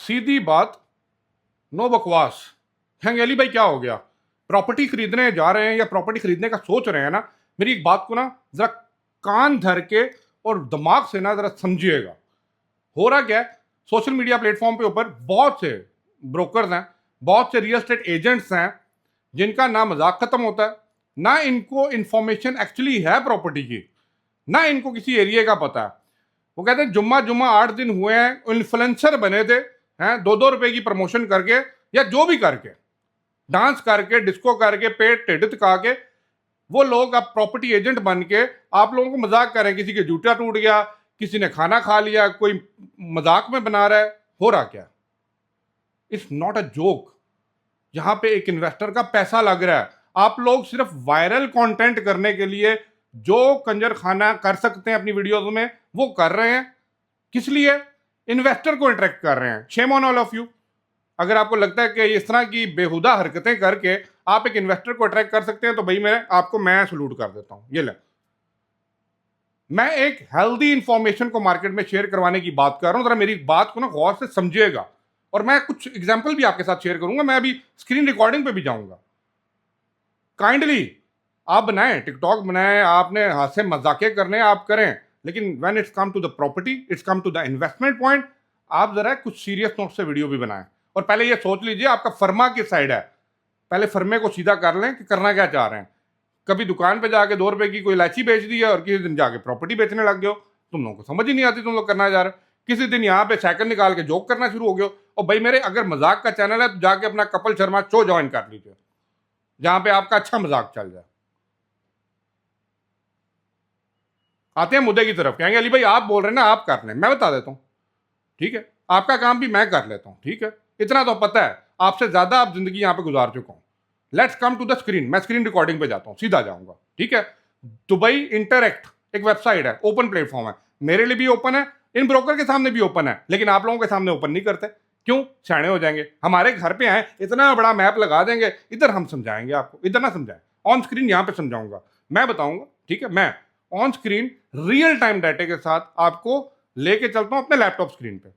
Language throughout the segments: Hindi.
सीधी बात, नो बकवास। कहेंगे अली भाई क्या हो गया, प्रॉपर्टी खरीदने जा रहे हैं या प्रॉपर्टी खरीदने का सोच रहे हैं ना, मेरी एक बात को ना जरा कान धर के और दिमाग से ना जरा समझिएगा। हो रहा क्या है, सोशल मीडिया प्लेटफॉर्म पे ऊपर बहुत से ब्रोकर्स हैं, बहुत से रियल एस्टेट एजेंट्स हैं जिनका ना मजाक खत्म होता है, ना इनको इंफॉर्मेशन एक्चुअली है प्रॉपर्टी की, ना इनको किसी एरिया का पता है। वो कहते हैं जुम्मा जुम्मा 8 दिन हुए हैं, इन्फ्लुएंसर बने थे, हैं 2-2 रुपए की प्रमोशन करके या जो भी करके, डांस करके, डिस्को करके, पेट टिड्ड का के वो लोग अब प्रॉपर्टी एजेंट बन के आप लोगों को मजाक कर रहे हैं। किसी के जूता टूट गया, किसी ने खाना खा लिया, कोई मजाक में बना रहा है। हो रहा क्या, इट्स नॉट अ जोक। यहां पे एक इन्वेस्टर का पैसा लग रहा है। आप लोग सिर्फ वायरल कंटेंट करने के लिए जो कंजर खाना कर सकते हैं अपनी वीडियोस में वो कर रहे हैं। किस लिए? इन्वेस्टर को अट्रैक्ट कर रहे हैं। Shame on all of you. अगर आपको लगता है कि इस तरह की बेहुदा हरकतें करके आप एक इन्वेस्टर को अट्रैक्ट कर सकते हैं तो भाई मैं सलूट कर देता हूं। ये ले, मैं एक हेल्दी इंफॉर्मेशन को मार्केट में शेयर करवाने की बात कर रहा हूं। जरा मेरी बात को ना गौर से समझिएगा और मैं कुछ एग्जाम्पल भी आपके साथ शेयर करूंगा। मैं अभी स्क्रीन रिकॉर्डिंग पे भी जाऊंगा। काइंडली आप बनाएं, टिकटॉक बनाएं, आपने हाथ से मजाके करने आप करें, लेकिन when it's come to the property, it's come to the investment point, आप जरा कुछ सीरियस नोट से वीडियो भी बनाएं। और पहले ये सोच लीजिए आपका फर्मा किस साइड है। पहले फर्मे को सीधा कर लें कि करना क्या चाह रहे हैं। कभी दुकान पे जाके 2 रुपए की कोई इलायची बेच दी है और किसी दिन जाके प्रॉपर्टी बेचने लग गए हो। तुम लोगों को समझ ही नहीं आती तुम लोग करना जा रहे हो। किसी दिन यहाँ पे साइकिल निकाल के जोक करना शुरू हो गए हो। और भाई मेरे, अगर मजाक का चैनल है तो जाके अपना कपिल शर्मा शो ज्वाइन कर लीजिए, जहां पे आपका अच्छा मजाक चल जाए। आते हैं मुद्दे की तरफ। कहेंगे अली भाई आप बोल रहे हैं ना, आप कर लें। मैं बता देता हूं, ठीक है, आपका काम भी मैं कर लेता हूं, ठीक है, इतना तो पता है, आपसे ज्यादा आप जिंदगी यहां पे गुजार चुका हूं। Let's come to the screen. मैं स्क्रीन रिकॉर्डिंग पे जाता हूं, सीधा जाऊंगा, ठीक है। दुबई इंटरैक्ट एक वेबसाइट है, ओपन प्लेटफॉर्म है, मेरे लिए भी ओपन है, इन ब्रोकर के सामने भी ओपन है, लेकिन आप लोगों के सामने ओपन नहीं करते। क्यों? सियाने हो जाएंगे। हमारे घर पे आए, इतना बड़ा मैप लगा देंगे, इधर हम समझाएंगे आपको, इधर ना समझाएं, ऑन स्क्रीन यहां पे समझाऊंगा, मैं बताऊंगा, ठीक है। मैं on screen real time data के साथ आपको लेके चलता हूं अपने लैपटॉप स्क्रीन पे।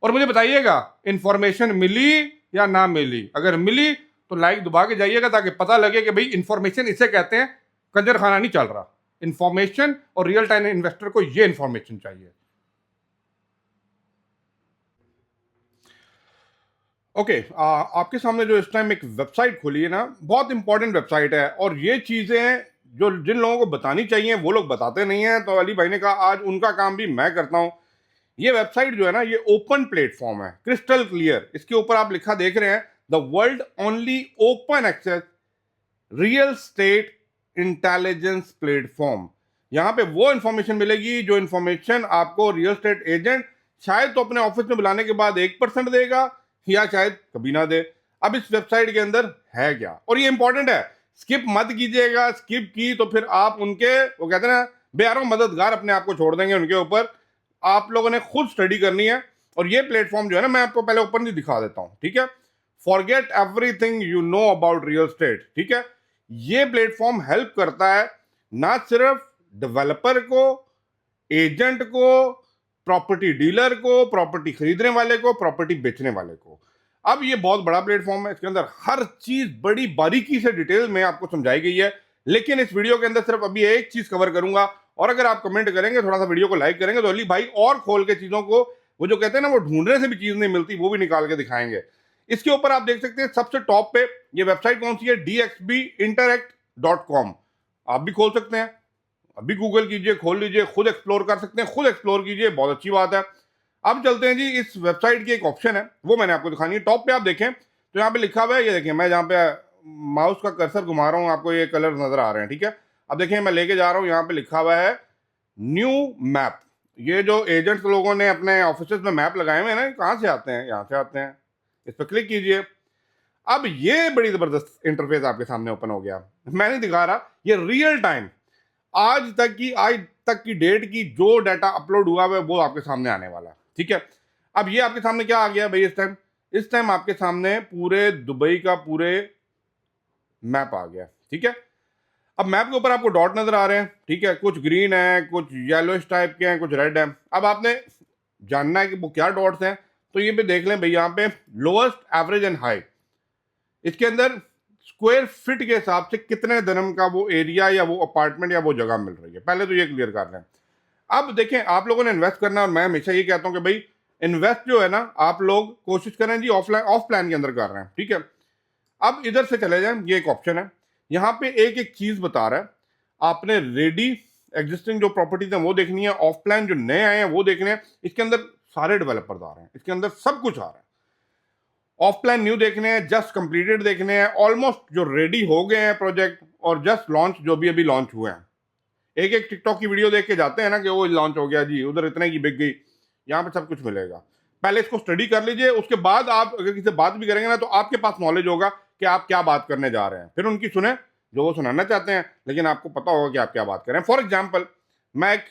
और मुझे बताइएगा इंफॉर्मेशन मिली या ना मिली। अगर मिली तो लाइक दबा के जाइएगा ताकि पता लगे कि भाई इंफॉर्मेशन इसे कहते हैं, कंजर खाना नहीं चल रहा। इंफॉर्मेशन और रियल टाइम इन्वेस्टर को ये इंफॉर्मेशन चाहिए। ओके, आपके सामने जो इस टाइम एक वेबसाइट खुली है ना, बहुत इंपॉर्टेंट वेबसाइट है। और ये चीजें जो जिन लोगों को बतानी चाहिए वो लोग बताते नहीं है, तो अली भाई ने कहा आज उनका काम भी मैं करता हूं। ये वेबसाइट जो है ना, ये ओपन प्लेटफॉर्म है, क्रिस्टल क्लियर। इसके ऊपर आप लिखा देख रहे हैं, the world only open access real estate intelligence platform. यहां पे वो इंफॉर्मेशन मिलेगी जो इंफॉर्मेशन आपको रियल स्टेट एजेंट शायद तो अपने ऑफिस में बुलाने के बाद 1% देगा या शायद कभी ना दे। अब इस वेबसाइट के अंदर है क्या, और ये इंपॉर्टेंट है, स्किप मत कीजिएगा। स्किप की तो फिर आप उनके, वो कहते हैं ना, बेयारों मददगार अपने आप को छोड़ देंगे उनके ऊपर। आप लोगों ने खुद स्टडी करनी है। और ये प्लेटफॉर्म जो है ना, मैं आपको पहले ओपन नहीं दिखा देता हूं, ठीक है। Forget everything you know about real estate, ठीक है। ये प्लेटफॉर्म हेल्प करता है ना सिर्फ डेवलपर को, एजेंट को, प्रॉपर्टी डीलर को, प्रॉपर्टी खरीदने वाले को, प्रॉपर्टी बेचने वाले को। अब ये बहुत बड़ा प्लेटफॉर्म है, इसके अंदर हर चीज बड़ी बारीकी से डिटेल में आपको समझाई गई है। लेकिन इस वीडियो के अंदर सिर्फ अभी एक चीज कवर करूंगा, और अगर आप कमेंट करेंगे, थोड़ा सा वीडियो को लाइक करेंगे, तो अली भाई और खोल के चीजों को, वो जो कहते हैं ना, वो ढूंढने से भी चीज नहीं मिलती, वो भी निकाल के दिखाएंगे। इसके ऊपर आप देख सकते हैं सबसे टॉप पे ये वेबसाइट कौन सी है, dxbinteract.com। आप भी खोल सकते हैं, अभी गूगल कीजिए, खोल लीजिए, खुद एक्सप्लोर कर सकते हैं, खुद एक्सप्लोर कीजिए, बहुत अच्छी बात है। अब चलते हैं जी, इस वेबसाइट की एक ऑप्शन है, वो मैंने आपको दिखानी है। टॉप पे आप देखें तो यहाँ पे लिखा हुआ है, ये देखिए, मैं जहाँ पे माउस का कर्सर घुमा रहा हूँ आपको ये कलर नजर आ रहे हैं, ठीक है। अब देखिए मैं लेके जा रहा हूँ, यहाँ पे लिखा हुआ है न्यू मैप। ये जो एजेंट्स लोगों ने अपने ऑफिस में मैप लगाए हुए हैं ना, कहाँ से आते हैं, यहाँ से आते हैं। इस पर क्लिक कीजिए। अब ये बड़ी जबरदस्त इंटरफेस आपके सामने ओपन हो गया। मैं नहीं दिखा रहा, ये रियल टाइम आज तक की डेट की जो डाटा अपलोड हुआ है वो आपके सामने आने वाला है, ठीक है। अब ये आपके सामने क्या आ गया भाई, इस टाइम आपके सामने पूरे दुबई का पूरे मैप आ गया, ठीक है। अब मैप के ऊपर आपको डॉट नजर आ रहे हैं, ठीक है, कुछ ग्रीन है, कुछ येलोइश टाइप के हैं, कुछ रेड है। अब आपने जानना है कि वो क्या डॉट्स हैं, तो ये भी देख लें भाई, यहाँ पे लोएस्ट, एवरेज एंड हाई, इसके अंदर स्क्वायर फीट के हिसाब से कितने दिरहम का वो एरिया या वो अपार्टमेंट या वो जगह मिल रही है, पहले तो ये क्लियर कर लें। अब देखें, आप लोगों ने इन्वेस्ट करना है और मैं हमेशा ये कहता हूं कि भाई इन्वेस्ट जो है ना, आप लोग कोशिश करें जी ऑफलाइन, ऑफ प्लान के अंदर कर रहे हैं, ठीक है। अब इधर से चले जाएं, ये एक ऑप्शन है, यहां पे एक एक चीज बता रहा है। आपने रेडी एग्जिस्टिंग जो प्रॉपर्टीज हैं वो देखनी है, ऑफ प्लान जो नए आए हैं वो देखने हैं। इसके अंदर सारे डेवलपर्स आ रहे हैं, इसके अंदर सब कुछ आ रहा है। ऑफ प्लान न्यू देखने हैं, जस्ट कंप्लीटेड देखने हैं, ऑलमोस्ट जो रेडी हो गए हैं प्रोजेक्ट, और जस्ट लॉन्च जो भी अभी लॉन्च हुए हैं। एक एक टिकटॉक की वीडियो देख के जाते हैं ना कि वो लॉन्च हो गया जी, उधर इतने की बिक गई, यहाँ पे सब कुछ मिलेगा। पहले इसको स्टडी कर लीजिए, उसके बाद आप अगर किसी से बात भी करेंगे ना तो आपके पास नॉलेज होगा कि आप क्या बात करने जा रहे हैं, फिर उनकी सुने जो वो सुनाना चाहते हैं, लेकिन आपको पता होगा कि आप क्या बात करें। फॉर एग्जाम्पल, मैं एक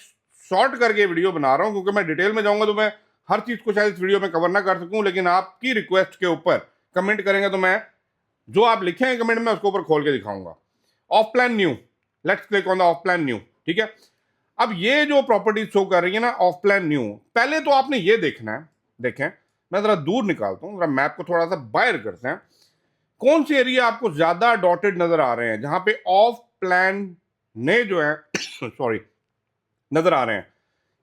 शॉर्ट करके वीडियो बना रहा हूँ, क्योंकि मैं डिटेल में जाऊंगा तो मैं हर चीज को शायद इस वीडियो में कवर ना कर सकूं, लेकिन आपकी रिक्वेस्ट के ऊपर कमेंट करेंगे तो मैं जो आप लिखे हैं कमेंट में उसके ऊपर खोल के दिखाऊंगा। Of plan new, let's click on the of plan new, ठीक है। अब ये जो प्रॉपर्टी शो कर रही है ना ऑफ प्लान न्यू, पहले तो आपने ये देखना है, देखें मैं जरा दूर निकालता हूं, जरा मैप को थोड़ा सा बाहर करते हैं। कौन से एरिया आपको ज्यादा डॉटेड नजर आ रहे हैं जहां पे ऑफ प्लान ने जो है सॉरी नजर आ रहे हैं?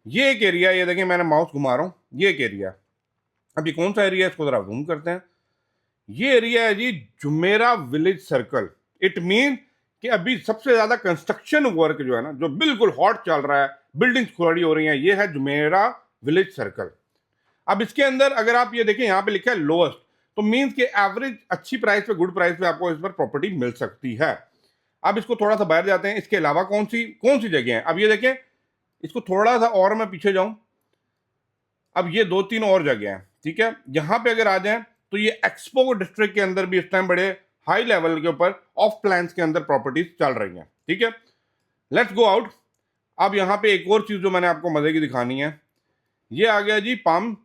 ये एक एरिया, ये देखिए मैंने माउस घुमा रहा हूं, ये एक एरिया। अब ये कौन सा एरिया है, इसको जरा जूम करते हैं। ये एरिया है जी Jumeirah Village Circle. It mean कि अभी सबसे ज्यादा कंस्ट्रक्शन वर्क जो है ना, जो बिल्कुल हॉट चल रहा है, बिल्डिंग्स खड़ी हो रही हैं, ये है जुमेरा विलेज सर्कल। अब इसके अंदर अगर आप ये देखें, यहां पे लिखा है लोएस्ट, तो मींस कि एवरेज अच्छी प्राइस पे, गुड प्राइस पे आपको इस पर प्रॉपर्टी मिल सकती है। अब इसको थोड़ा सा बाहर जाते हैं, इसके अलावा कौन सी जगह है। अब ये देखें, इसको थोड़ा सा और मैं पीछे जाऊं, अब ये 2-3 और जगह हैं, ठीक है। यहां पे अगर आ जाएं तो ये एक्सपो डिस्ट्रिक्ट के अंदर भी इस टाइम बड़े हाई लेवल के ऊपर ऑफ प्लान्स के अंदर प्रॉपर्टीज चल रही हैं, ठीक है। Let's go out. अब यहां पे एक और चीज जो मैंने आपको मजे की दिखानी है, ये आ गया जी पाम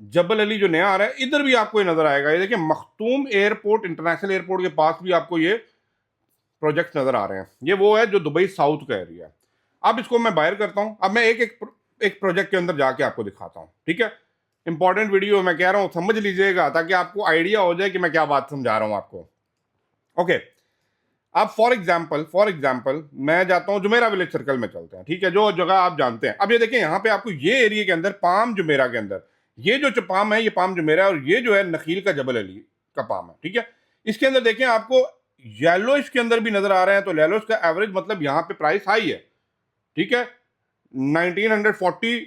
जबल अली जो नया आ रहा है, इधर भी आपको ये नजर आएगा। ये देखिए मखतूम एयरपोर्ट, इंटरनेशनल एयरपोर्ट के पास भी आपको ये प्रोजेक्ट नजर आ रहे हैं। ये वो है जो दुबई साउथ का एरिया है। अब इसको मैं बाहर करता हूं, अब मैं एक प्रोजेक्ट के अंदर जाके आपको दिखाता हूं, ठीक है। इंपॉर्टेंट वीडियो मैं कह रहा हूं, समझ लीजिएगा ताकि आपको आइडिया हो जाए कि मैं क्या बात समझा रहा हूं आपको। ओके, अब फॉर एग्जाम्पल मैं जाता हूं जुमेरा विलेज सर्कल में, चलते हैं, ठीक है, जो जगह आप जानते हैं। अब ये देखिए यहाँ पे आपको ये एरिया के अंदर पाम जुमेरा के अंदर ये जो पाम है, ये पाम जुमेरा, और ये जो है नखील का जबल अली का पाम है, ठीक है। इसके अंदर देखें आपको येलोइश के अंदर भी नजर आ रहे हैं, तो येलोइश का एवरेज मतलब यहाँ पे प्राइस हाई है, ठीक है। 1940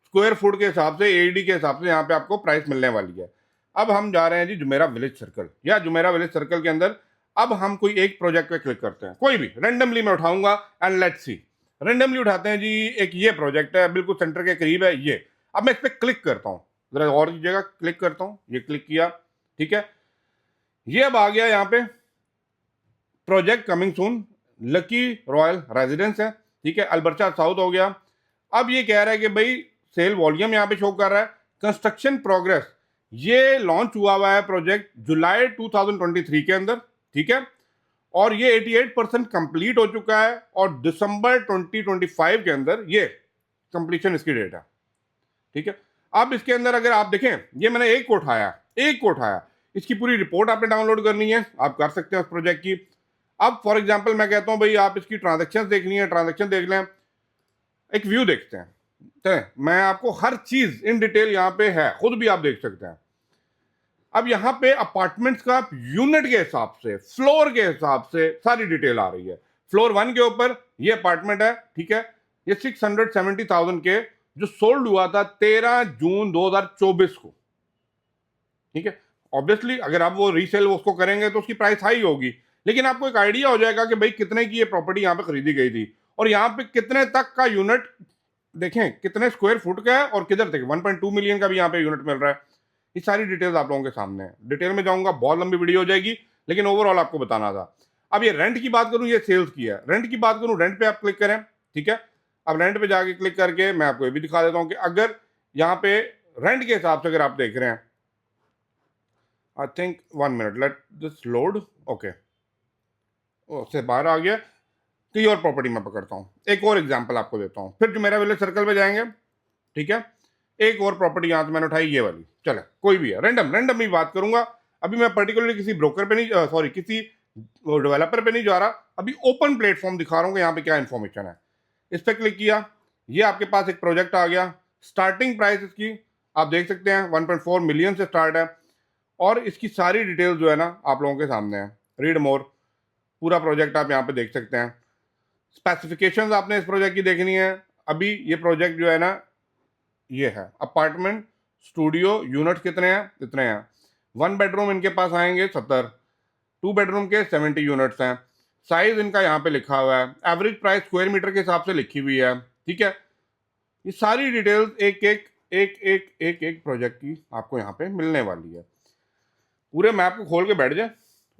स्क्वायर फुट के हिसाब से, एडी के हिसाब से यहाँ पे आपको प्राइस मिलने वाली है। अब हम जा रहे हैं जी जुमेरा विलेज सर्कल, या जुमेरा विलेज सर्कल के अंदर अब हम कोई एक प्रोजेक्ट पे क्लिक करते हैं, कोई भी रेंडमली मैं उठाऊंगा एंड लेट्स सी। रेंडमली उठाते हैं जी, एक ये प्रोजेक्ट है बिल्कुल सेंटर के करीब है ये। अब मैं इस पर क्लिक करता हूं, जरा और जगह क्लिक करता हूं, ये क्लिक किया, ठीक है। ये अब आ गया यहाँ पे project coming soon, lucky royal residence है, ठीक है, अल्बर्चा साउथ हो गया। अब ये कह रहा है कि भाई सेल वॉल्यूम यहाँ पे शो कर रहा है, कंस्ट्रक्शन प्रोग्रेस, ये लॉन्च हुआ है प्रोजेक्ट जुलाई 2023 के अंदर, ठीक है, और ये 88% कंप्लीट हो चुका है, और दिसंबर 2025 के अंदर ये कंप्लीशन इसकी डेट है, ठीक है। अब इसके अंदर अगर आप देखें, ये मैंने एक को उठाया, इसकी पूरी रिपोर्ट आपने डाउनलोड करनी है, आप कर सकते हैं उस प्रोजेक्ट की। अब फॉर एग्जांपल मैं कहता हूं भाई आप इसकी ट्रांजैक्शन देखनी है, ट्रांजैक्शन देख लें, एक व्यू देखते हैं, मैं आपको हर चीज इन डिटेल यहां पे है, खुद भी आप देख सकते हैं। अब यहां पे अपार्टमेंट्स का यूनिट के हिसाब से, फ्लोर के हिसाब से सारी डिटेल आ रही है। फ्लोर 1 के ऊपर ये अपार्टमेंट है, ठीक है, ये 670,000 के जो सोल्ड हुआ था 13 जून 2024 को, ठीक है। ऑब्वियसली अगर आप वो रीसेल उसको करेंगे तो उसकी प्राइस हाई होगी, लेकिन आपको एक आइडिया हो जाएगा कि भाई कितने की ये प्रॉपर्टी यहां पे खरीदी गई थी, और यहां पे कितने तक का यूनिट, देखें कितने स्क्वायर फुट का है, और किधर तक 1.2 मिलियन का भी यहाँ पे यूनिट मिल रहा है। ये सारी डिटेल्स आप लोगों के सामने है। डिटेल में जाऊंगा बहुत लंबी वीडियो हो जाएगी, लेकिन ओवरऑल आपको बताना था। अब ये रेंट की बात करूं, ये सेल्स की है। रेंट की बात करूं, रेंट पे आप क्लिक करें, ठीक है। अब रेंट पे जाके क्लिक करके मैं आपको ये भी दिखा देता हूं कि अगर यहाँ पे रेंट के हिसाब से अगर आप देख रहे हैं, I think 1 minute, let this load, okay, उससे बाहर आ गया। कई और प्रॉपर्टी मैं पकड़ता हूँ, एक और एग्जाम्पल आपको देता हूँ, फिर जो मेरा विलेज सर्कल पे जाएंगे, ठीक है। एक और प्रॉपर्टी यहाँ से मैंने उठाई, ये वाली, चलो कोई भी है, रैंडम ही बात करूंगा। अभी मैं पर्टिकुलरली किसी ब्रोकर पे नहीं, सॉरी किसी डेवलपर पे नहीं जा रहा, अभी ओपन प्लेटफॉर्म दिखा रहा हूँ यहाँ पे क्या इन्फॉर्मेशन है। इस पर क्लिक किया, ये आपके पास एक प्रोजेक्ट आ गया। स्टार्टिंग प्राइस इसकी आप देख सकते हैं 1.4 मिलियन से स्टार्ट है, और इसकी सारी डिटेल जो है ना आप लोगों के सामने है। रीड मोर, पूरा प्रोजेक्ट आप यहाँ पे देख सकते हैं। स्पेसिफिकेशंस आपने इस प्रोजेक्ट की देखनी है। अभी ये प्रोजेक्ट जो है ना, ये है अपार्टमेंट स्टूडियो, यूनिट कितने हैं, इतने हैं। 1 बेडरूम इनके पास आएंगे 70, 2 बेडरूम के 70 यूनिट्स हैं। साइज इनका यहाँ पे लिखा हुआ है, एवरेज प्राइस स्क्वायर मीटर के हिसाब से लिखी हुई है, ठीक है। ये सारी डिटेल्स एक प्रोजेक्ट की आपको यहाँ पे मिलने वाली है। पूरे मैप को खोल के बैठ जाए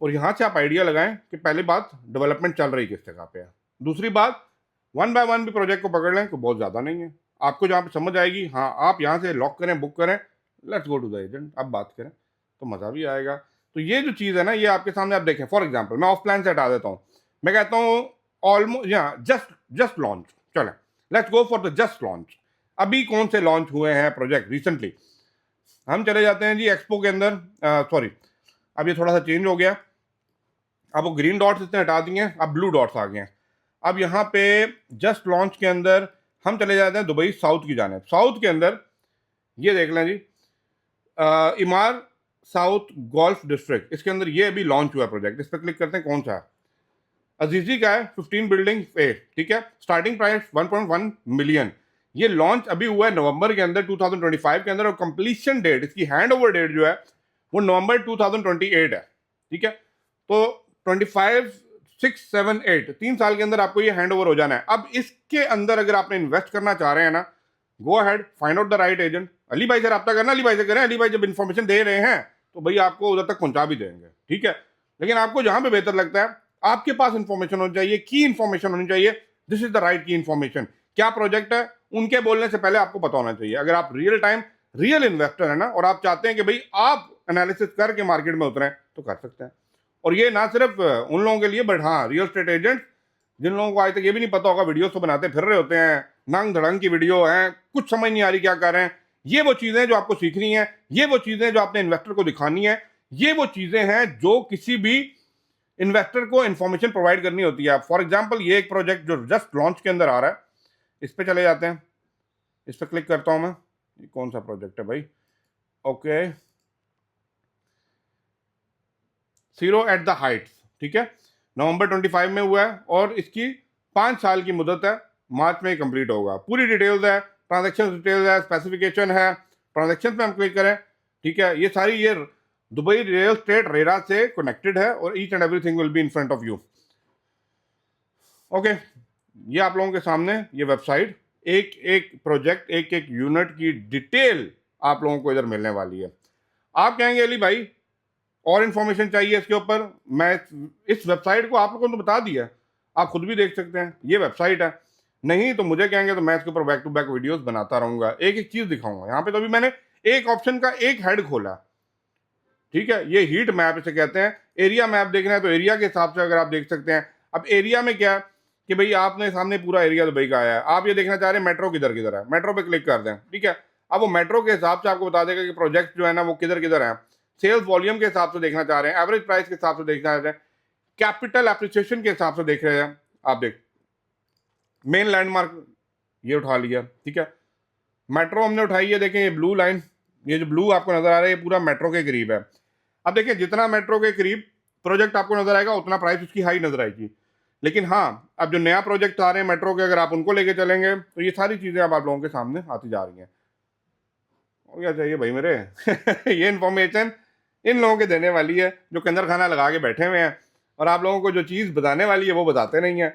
और यहाँ से आप आइडिया लगाएं कि पहली बात डेवलपमेंट चल रही किस जगह पे है, दूसरी बात 1 बाय 1 भी प्रोजेक्ट को पकड़ लें तो बहुत ज़्यादा नहीं है। आपको जहाँ पे समझ आएगी, हाँ आप यहाँ से लॉक करें, बुक करें, let's go to the agent, अब बात करें तो मज़ा भी आएगा। तो ये जो चीज़ है ना, ये आपके सामने आप देखें। फॉर एग्जाम्पल मैं ऑफ प्लान से हटा देता हूँ, मैं कहता हूँ ऑलमोस्ट यहाँ जस्ट लॉन्च, चलें let's go for the just launch. अभी कौन से लॉन्च हुए हैं प्रोजेक्ट रिसेंटली, हम चले जाते हैं जी एक्सपो के अंदर। सॉरी, अब ये थोड़ा सा चेंज हो गया, अब वो ग्रीन डॉट्स इतने हटा दिए, अब ब्लू डॉट्स आ गए हैं। अब यहाँ पे जस्ट लॉन्च के अंदर हम चले जाते हैं दुबई साउथ की जाने। साउथ के अंदर ये देख लें जी, इमार साउथ गोल्फ डिस्ट्रिक्ट, इसके अंदर ये अभी लॉन्च हुआ प्रोजेक्ट। इस पर क्लिक करते हैं, कौन सा है, अजीजी का है, 15 बिल्डिंग ए, ठीक है। Starting price 1.1 million. ये लॉन्च अभी हुआ है नवंबर के अंदर 2025 के अंदर, और कंप्लीशन डेट, इसकी हैंड ओवर डेट जो है वो नवंबर 2028 है, ठीक है। तो 25, 6, 7, 8 3 साल के अंदर आपको ये हैंड ओवर हो जाना है। अब इसके अंदर अगर आपने इन्वेस्ट करना चाह रहे हैं ना, go ahead, find out the right agent. Ali भाई से रब्ता करना, अली भाई से करें, अली भाई जब इन्फॉर्मेशन दे रहे हैं तो भाई आपको उधर तक पहुंचा भी देंगे, ठीक है। लेकिन आपको जहां पे बेहतर लगता है, आपके पास इंफॉर्मेशन होनी चाहिए, की इंफॉर्मेशन होनी चाहिए, दिस इज द राइट की इंफॉर्मेशन। क्या प्रोजेक्ट है, उनके बोलने से पहले आपको पता होना चाहिए। अगर आप रियल टाइम रियल इन्वेस्टर है ना, और आप चाहते हैं कि भाई आप एनालिसिस करके मार्केट में उतरें, तो कर सकते हैं। और ये ना सिर्फ उन लोगों के लिए, बट हाँ रियल स्टेट एजेंट जिन लोगों को आज तक ये भी नहीं पता होगा, वीडियो तो बनाते फिर रहे होते हैं, नंग धड़ंग की वीडियो है, कुछ समझ नहीं आ रही क्या कर रहे हैं, ये वो चीजें जो आपको सीखनी है, ये वो चीजें जो आपने इन्वेस्टर को दिखानी है, ये वो चीजें हैं जो किसी भी इन्वेस्टर को इंफॉर्मेशन प्रोवाइड करनी होती है। फॉर एग्जाम्पल ये एक प्रोजेक्ट जो जस्ट लॉन्च के अंदर आ रहा है, इस पर चले जाते हैं, इस पर क्लिक करता हूं मैं। ये कौन सा प्रोजेक्ट है भाई, okay, zero at the Heights, ठीक है। नवंबर 25 में हुआ है और इसकी 5 साल की मुदत है, मार्च में कंप्लीट होगा। पूरी डिटेल्स है, ट्रांजैक्शन डिटेल्स है, स्पेसिफिकेशन है, ट्रांजैक्शन पे हम क्लिक करें, ठीक है। ये सारी ये दुबई रियल एस्टेट रेरा से कनेक्टेड है और each and everything will be in front of you, okay. ये आप लोगों के सामने ये वेबसाइट, एक एक प्रोजेक्ट, एक एक यूनिट की डिटेल आप लोगों को इधर मिलने वाली है। आप कहेंगे अली भाई और इन्फॉर्मेशन चाहिए इसके ऊपर, मैं इस वेबसाइट को आप लोगों को तो बता दिया, आप खुद भी देख सकते हैं, ये वेबसाइट है। नहीं तो मुझे कहेंगे तो मैं इसके ऊपर बैक टू बैक वीडियोस बनाता रहूंगा, एक एक चीज दिखाऊंगा। यहाँ पे तो अभी मैंने एक ऑप्शन का एक हेड खोला, ठीक है। ये हीट मैप इसे कहते हैं। एरिया मैप देखना है तो एरिया के हिसाब से अगर आप देख सकते हैं। अब एरिया में क्या कि भाई आपने सामने पूरा एरिया दुबई का आया है, आप ये देखना चाह रहे हैं मेट्रो किधर किधर है, मेट्रो पे क्लिक कर दें, ठीक है। अब वो मेट्रो के हिसाब से आपको बता देगा कि प्रोजेक्ट जो है ना वो किधर किधर है। सेल्स वॉल्यूम के हिसाब से देखना चाह रहे हैं, एवरेज प्राइस के हिसाब से देखना चाह रहे हैं, कैपिटल एप्रिसिएशन के हिसाब से देख रहे हैं, आप देख मेन लैंडमार्क ये उठा लिया, ठीक है। मेट्रो हमने उठाई है, देखें ये ब्लू लाइन, ये जो ब्लू आपको नजर आ रहा है ये पूरा मेट्रो के करीब है। अब देखिए जितना मेट्रो के करीब प्रोजेक्ट आपको नजर आएगा उतना प्राइस उसकी हाई नजर आएगी। लेकिन हाँ, अब जो नया प्रोजेक्ट आ रहे हैं मेट्रो के, अगर आप उनको लेके चलेंगे तो ये सारी चीजें अब आप लोगों के सामने आती जा रही हैं। और क्या चाहिए भाई मेरे ये इन्फॉर्मेशन इन लोगों के देने वाली है जो कंजर खाना लगा के बैठे हुए हैं, और आप लोगों को जो चीज़ बताने वाली है वो बताते नहीं है।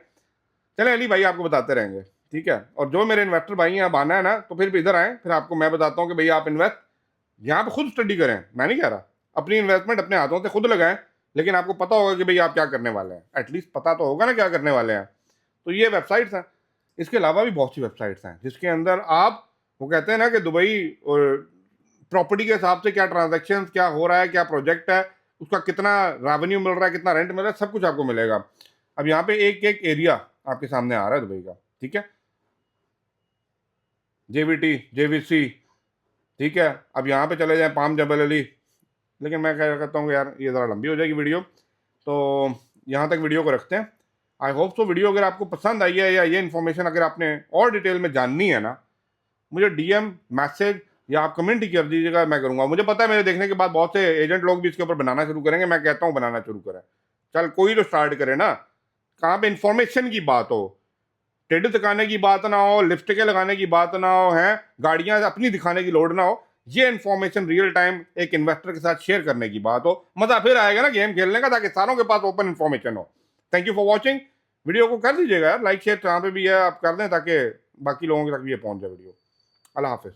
चले अली भाई आपको बताते रहेंगे, ठीक है। और जो मेरे इन्वेस्टर भाई हैं, अब आना है ना तो फिर इधर आए, फिर आपको मैं बताता हूँ कि भाई आप इन्वेस्ट यहाँ पे खुद स्टडी करें। मैं नहीं कह रहा अपनी इन्वेस्टमेंट अपने हाथों से खुद लगाएं, लेकिन आपको पता होगा कि भाई आप क्या करने वाले हैं, एटलीस्ट पता तो होगा ना क्या करने वाले हैं। तो ये वेबसाइट्स हैं, इसके अलावा भी बहुत सी वेबसाइट्स हैं जिसके अंदर आप, वो कहते हैं ना कि दुबई प्रॉपर्टी के हिसाब से क्या ट्रांजैक्शन क्या हो रहा है, क्या प्रोजेक्ट है, उसका कितना रेवेन्यू मिल रहा है, कितना रेंट मिल रहा है, सब कुछ आपको मिलेगा। अब यहाँ पे एक एक एरिया आपके सामने आ रहा है दुबई का, ठीक है। जेवीटी, जेवीसी, ठीक है, अब यहाँ पे चले जाएं पाम जबल अली, लेकिन मैं क्या कहता हूँ कि यार ये ज़रा लंबी हो जाएगी वीडियो, तो यहाँ तक वीडियो को रखते हैं। आई होप सो वीडियो अगर आपको पसंद आई है या ये इन्फॉर्मेशन अगर आपने और डिटेल में जाननी है ना, मुझे डीएम मैसेज या आप कमेंट ही कर दीजिएगा, मैं करूँगा। मुझे पता है मेरे देखने के बाद बहुत से एजेंट लोग भी इसके ऊपर बनाना शुरू करेंगे, मैं कहता हूँ बनाना शुरू करें। चल कोई तो स्टार्ट करे ना, कहाँ पे इन्फॉर्मेशन की बात हो, टेढ़े दिखाने की बात ना हो, लिपस्टिकें लगाने की बात ना हो, हैं गाड़ियां अपनी दिखाने की लोड ना हो, ये इन्फॉर्मेशन रियल टाइम एक इन्वेस्टर के साथ शेयर करने की बात हो, मजा फिर आएगा ना गेम खेलने का, ताकि सारों के पास ओपन इन्फॉर्मेशन हो। Thank you for watching. Video को कर दीजिएगा यार लाइक शेयर, जहाँ पे भी है आप कर दें, ताकि बाकी लोगों तक भी ये पहुंच जाए वीडियो। अल्लाह हाफिज।